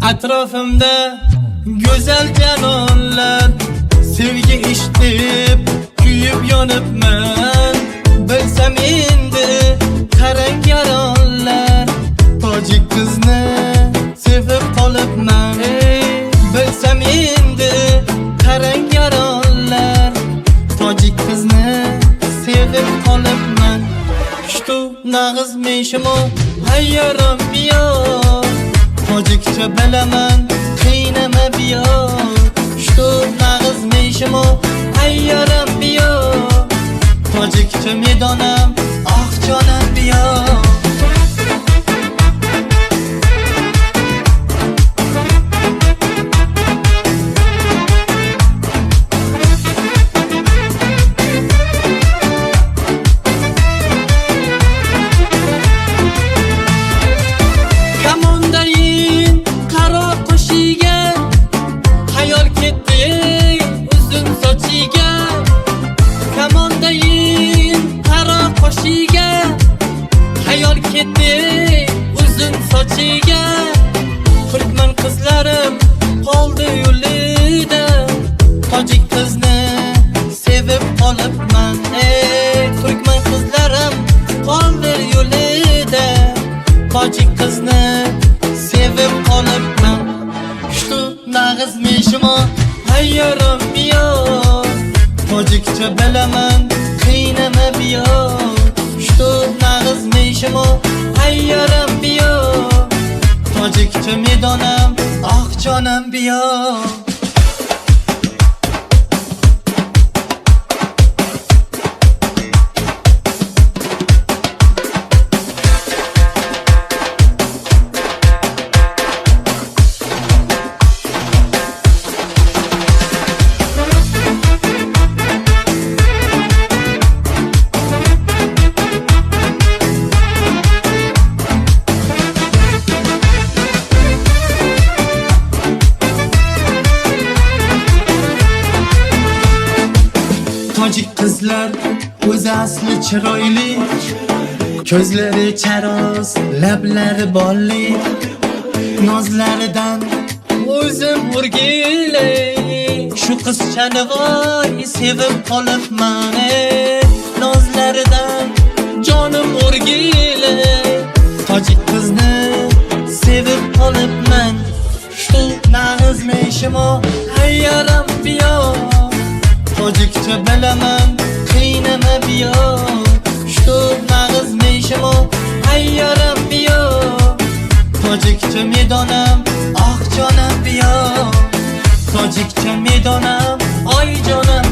Atrofimda go'zal janonlar, sevgi ishtib kuyib yonibman. Bilsam endi qarang yaronlar, tojik qizni sevib qolibman. Bilsam endi qarang yaronlar, tojik qizni sevib qolibman. Shtu nag'izmishimo hayyaram biyo, tojikcha bilaman qiynama biyo. Shtu nag'izmishimo hayyaram biyo, tojikcha medonam ah jonam biyo. Hayol ketdi uzun sochiga, Turkman qizlarim qoldi yo'lida, tojik qizni sevib qolibman. Turkman qizlarim qoldi yo'lida, tojik qizni sevib qolibman. Shtu nag'izmishimo hayyaram biyo, tojikcha bilaman qiynama biyo. Shtu nag'izmishimo hayyaram biyo, tojikcha medonam ah jonam biyo. Tojik qizlar o'zi asli chiroyli, ko'zlari charos, lablari bolli, nozlaridan o'zim o'rgilay. Shu qizchani voy sevib qolibman, nozlaridan jonim o'rgilay. Tojik qizni sevib qolibman. Shtu nag'izmishimo hayyaram biyo, tojikcha bilaman qiynama biyo. Shtu nag'izmishimo hayyaram biyo, tojikcha medonam ah jonam biyo. Tojikcha medonam oy jonam